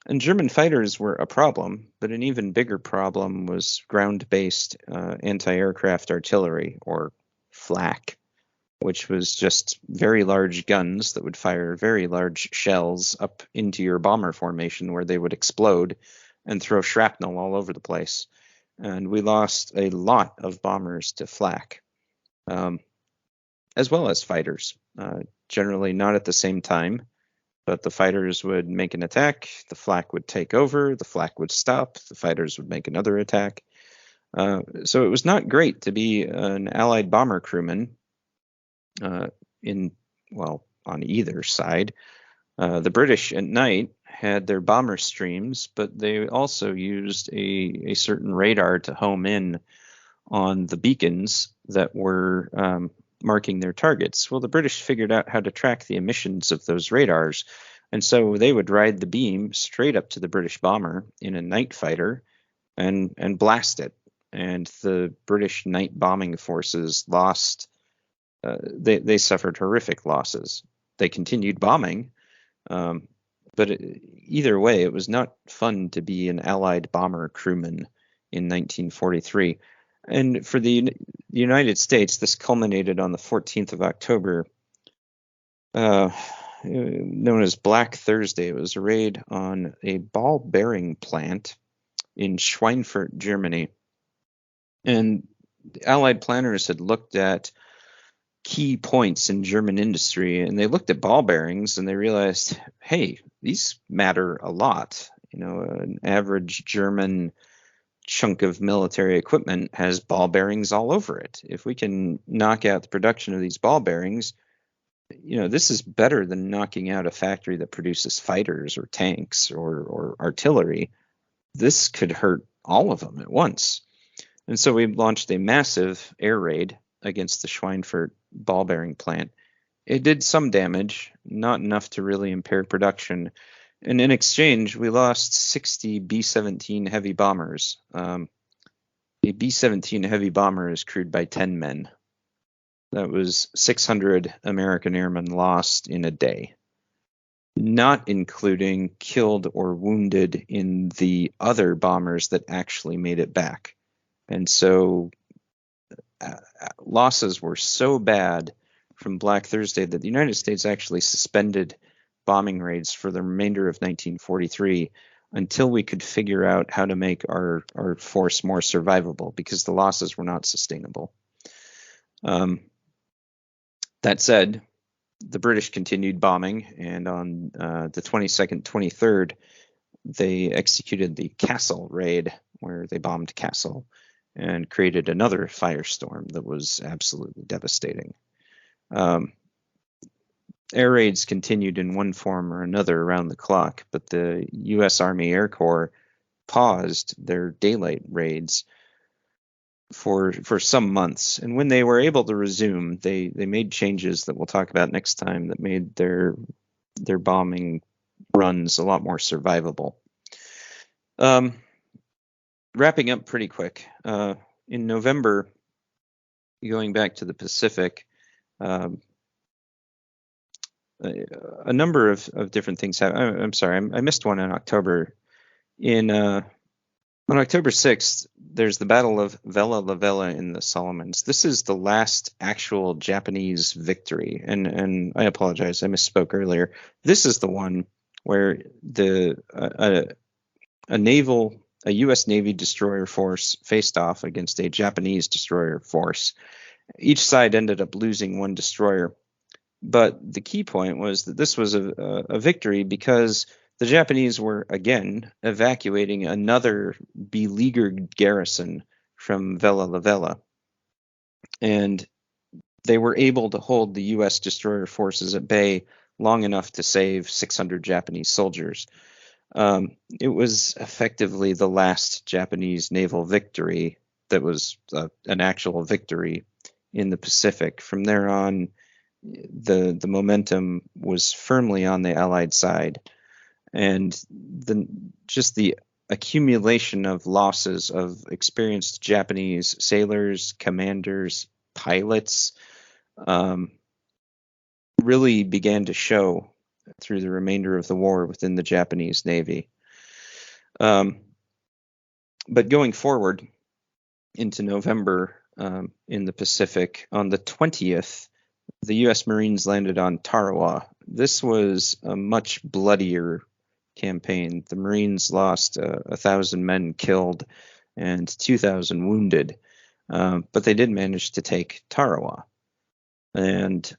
And German fighters were a problem, but an even bigger problem was ground-based anti-aircraft artillery, or flak, which was just very large guns that would fire very large shells up into your bomber formation where they would explode and throw shrapnel all over the place. And we lost a lot of bombers to flak, as well as fighters, generally not at the same time. But the fighters would make an attack, the flak would take over, the flak would stop, the fighters would make another attack. So it was not great to be an Allied bomber crewman on either side. The British at night had their bomber streams, but they also used a certain radar to home in on the beacons that were marking their targets. Well, the British figured out how to track the emissions of those radars, and so they would ride the beam straight up to the British bomber in a night fighter and blast it. And the British night bombing forces lost. They suffered horrific losses. They continued bombing, but either way, it was not fun to be an Allied bomber crewman in 1943. And for the United States, this culminated on the 14th of October. known as Black Thursday. It was a raid on a ball bearing plant in Schweinfurt, Germany. And the Allied planners had looked at key points in German industry, and they looked at ball bearings and they realized, hey, these matter a lot. An average German chunk of military equipment has ball bearings all over it. If we can knock out the production of these ball bearings, this is better than knocking out a factory that produces fighters or tanks or artillery. This could hurt all of them at once. And so we launched a massive air raid against the Schweinfurt ball bearing plant. It did some damage, not enough to really impair production. And in exchange, we lost 60 B-17 heavy bombers. A B-17 heavy bomber is crewed by 10 men. That was 600 American airmen lost in a day, not including killed or wounded in the other bombers that actually made it back. And so losses were so bad from Black Thursday that the United States actually suspended bombing raids for the remainder of 1943 until we could figure out how to make our force more survivable, because the losses were not sustainable. That said, the British continued bombing, and on the 22nd, 23rd, they executed the Kassel raid, where they bombed Kassel and created another firestorm that was absolutely devastating. Air raids continued in one form or another around the clock, but the U.S. Army Air Corps paused their daylight raids for some months. And when they were able to resume, they made changes that we'll talk about next time that made their bombing runs a lot more survivable. Wrapping up pretty quick, in November, going back to the Pacific, a number of different things happened. I'm sorry, I missed one in October. On October 6th, there's the Battle of Vella La Vella in the Solomons. This is the last actual Japanese victory, and I apologize, I misspoke earlier. This is the one where a U.S. Navy destroyer force faced off against a Japanese destroyer force. Each side ended up losing one destroyer. But the key point was that this was a victory because the Japanese were, again, evacuating another beleaguered garrison from Vella La Vella. And they were able to hold the U.S. destroyer forces at bay long enough to save 600 Japanese soldiers. It was effectively the last Japanese naval victory that was an actual victory in the Pacific. From there on, the momentum was firmly on the Allied side, and the accumulation of losses of experienced Japanese sailors, commanders, pilots really began to show through the remainder of the war within the Japanese Navy. But going forward into November in the Pacific, on the 20th, the U.S. Marines landed on Tarawa. This was a much bloodier campaign. The Marines lost 1,000 men killed and 2,000 wounded, but they did manage to take Tarawa. And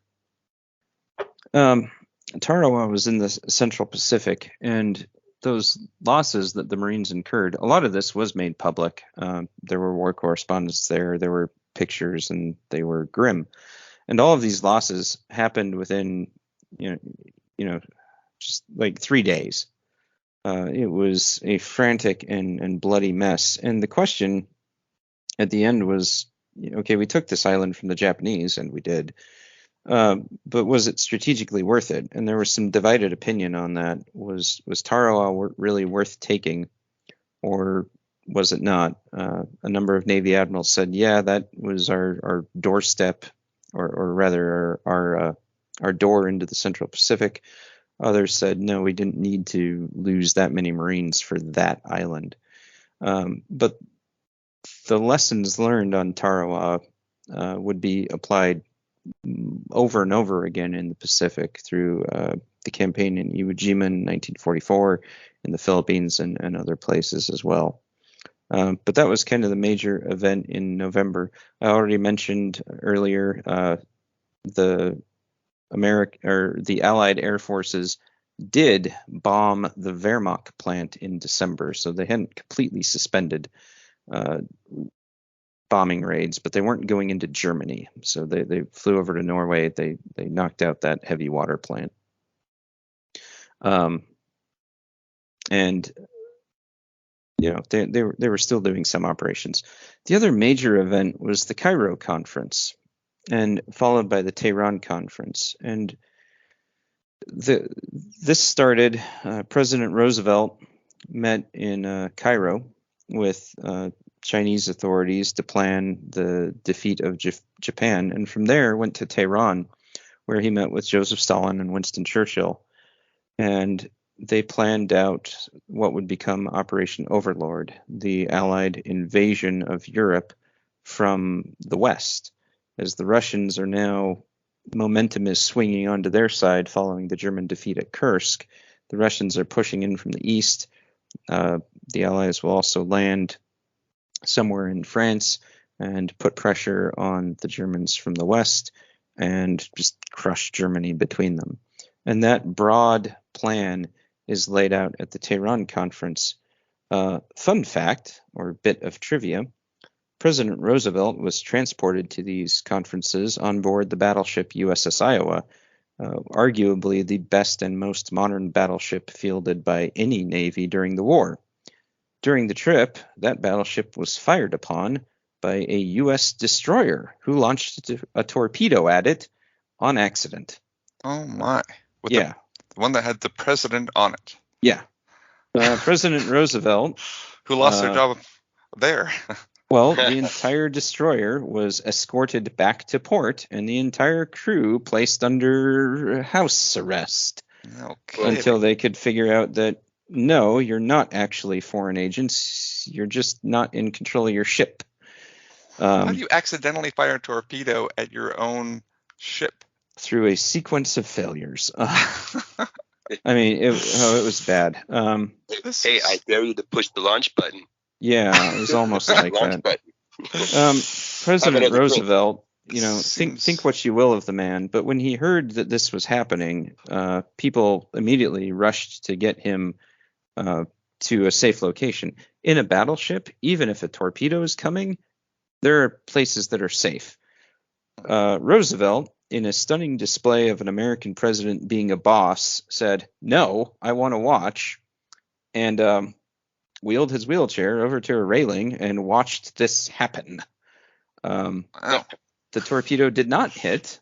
Tarawa was in the Central Pacific, and those losses that the Marines incurred, a lot of this was made public. There were war correspondents there, there were pictures, and they were grim. And all of these losses happened within, just like 3 days. It was a frantic and bloody mess. And the question at the end was, okay, we took this island from the Japanese, and we did. But was it strategically worth it? And there was some divided opinion on that. Was Tarawa really worth taking, or was it not? A number of Navy admirals said, yeah, that was our doorstep, or rather our door into the Central Pacific. Others said, no, we didn't need to lose that many Marines for that island. But the lessons learned on Tarawa would be applied over and over again in the Pacific through the campaign in Iwo Jima in 1944, in the Philippines and other places as well. But that was kind of the major event in November. I already mentioned earlier the Allied Air Forces did bomb the Wehrmacht plant in December, so they hadn't completely suspended bombing raids, but they weren't going into Germany. So they flew over to Norway. They knocked out that heavy water plant. And they were still doing some operations. The other major event was the Cairo Conference, and followed by the Tehran Conference. And this started. President Roosevelt met in Cairo with Chinese authorities to plan the defeat of Japan, and from there went to Tehran, where he met with Joseph Stalin and Winston Churchill, and they planned out what would become Operation Overlord, the Allied invasion of Europe from the West, as the Russians are now, momentum is swinging onto their side following the German defeat at Kursk. The Russians are pushing in from the east. The Allies will also land somewhere in France and put pressure on the Germans from the west and just crush Germany between them. And that broad plan is laid out at the Tehran Conference. Fun fact, or bit of trivia, President Roosevelt was transported to these conferences on board the battleship USS Iowa, arguably the best and most modern battleship fielded by any Navy during the war. During the trip, that battleship was fired upon by a U.S. destroyer who launched a torpedo at it on accident.
Oh, my.
The
one that had the president on it.
Yeah. President Roosevelt.
Who lost their job there.
Well, the entire destroyer was escorted back to port, and the entire crew placed under house arrest until they could figure out that, no, you're not actually foreign agents. You're just not in control of your ship.
How do you accidentally fire a torpedo at your own ship?
Through a sequence of failures. I mean, it was bad.
Hey, I dare you to push the launch button.
Yeah, it was almost like that. President Roosevelt, think what you will of the man, but when he heard that this was happening, people immediately rushed to get him to a safe location. In a battleship, even if a torpedo is coming, there are places that are safe. Roosevelt, in a stunning display of an American president being a boss, said, "No, I want to watch," and wheeled his wheelchair over to a railing and watched this happen. The torpedo did not hit.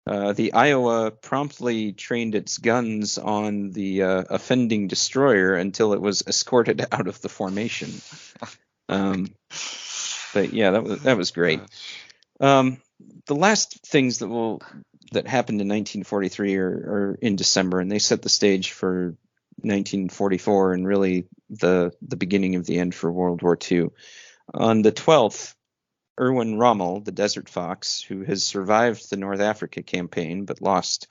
The Iowa promptly trained its guns on the offending destroyer until it was escorted out of the formation. But yeah, that was great. The last things that happened in 1943 are in December, and they set the stage for 1944 and really the beginning of the end for World War II. On the 12th, Erwin Rommel, the Desert Fox, who has survived the North Africa campaign but lost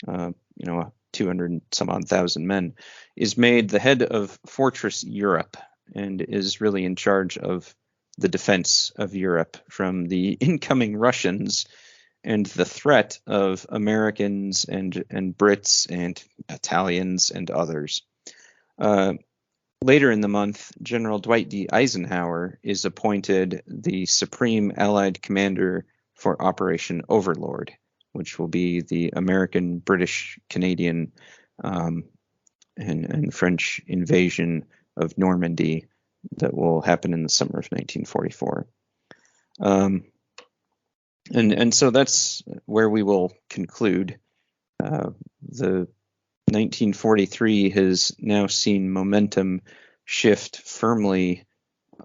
200 some odd thousand men, is made the head of Fortress Europe and is really in charge of the defense of Europe from the incoming Russians and the threat of Americans and Brits and Italians and others. Later in the month, General Dwight D. Eisenhower is appointed the Supreme Allied Commander for Operation Overlord, which will be the American, British, Canadian, and French invasion of Normandy that will happen in the summer of 1944. And so that's where we will conclude. The 1943 has now seen momentum shift firmly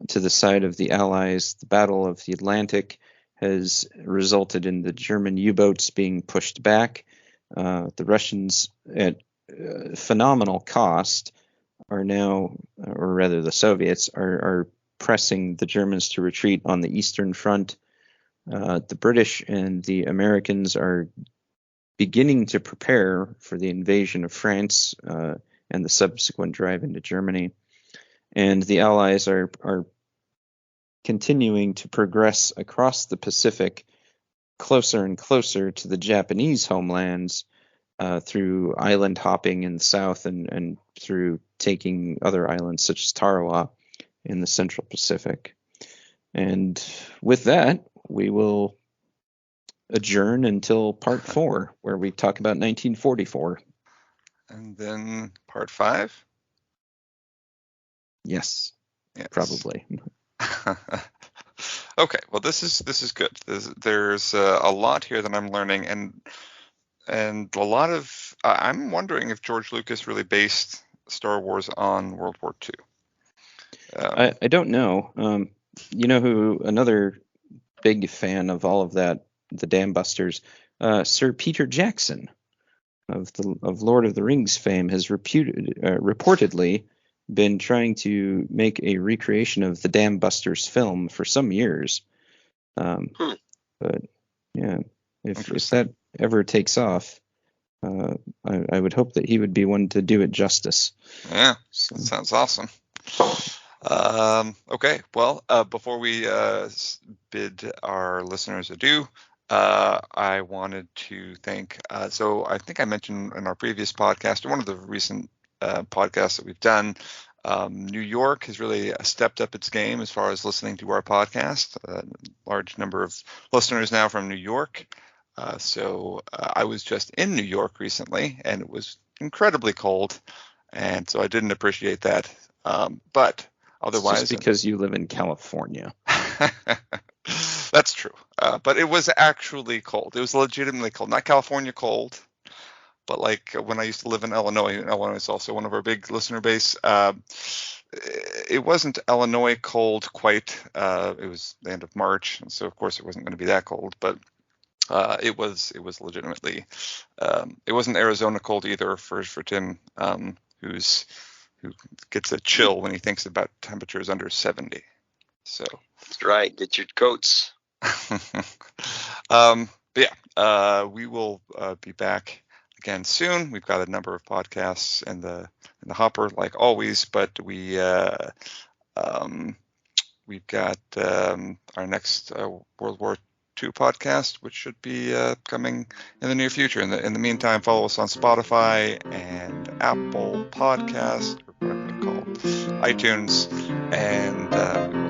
to the side of the Allies. The Battle of the Atlantic has resulted in the German U-boats being pushed back. The Russians, at phenomenal cost, are now, or rather the Soviets, are pressing the Germans to retreat on the Eastern Front. The British and the Americans are beginning to prepare for the invasion of France and the subsequent drive into Germany. And the Allies are continuing to progress across the Pacific closer and closer to the Japanese homelands through island hopping in the south and through taking other islands such as Tarawa in the Central Pacific. And with that, we will adjourn until part 4, where we talk about 1944.
And then part 5?
Yes. Probably.
Okay, well, this is good. There's a lot here that I'm learning, and a lot of I'm wondering if George Lucas really based Star Wars on World War II.
I don't know. You know who another big fan of all of that, the Dambusters, Sir Peter Jackson of Lord of the Rings fame has reportedly been trying to make a recreation of the Dambusters film for some years. But yeah, if that ever takes off, I would hope that he would be one to do it justice.
Yeah, that sounds awesome. Okay, well, before we bid our listeners adieu, I wanted to thank, so I think I mentioned in our previous podcast, one of the recent podcasts that we've done, New York has really stepped up its game as far as listening to our podcast. A large number of listeners now from New York. So I was just in New York recently, and it was incredibly cold, and so I didn't appreciate that. But otherwise,
it's just because you live in California.
That's true. But it was actually cold. It was legitimately cold. Not California cold, but like when I used to live in Illinois. Illinois is also one of our big listener base. It wasn't Illinois cold quite. It was the end of March, and so of course it wasn't going to be that cold. But it was legitimately. It wasn't Arizona cold either for Tim, who gets a chill when he thinks about temperatures under 70. So
that's right. Get your coats.
We will be back again soon. We've got a number of podcasts in the hopper, like always. But we've got our next World War II podcast, which should be coming in the near future. In the meantime, follow us on Spotify and Apple Podcasts, or whatever they're called, iTunes, and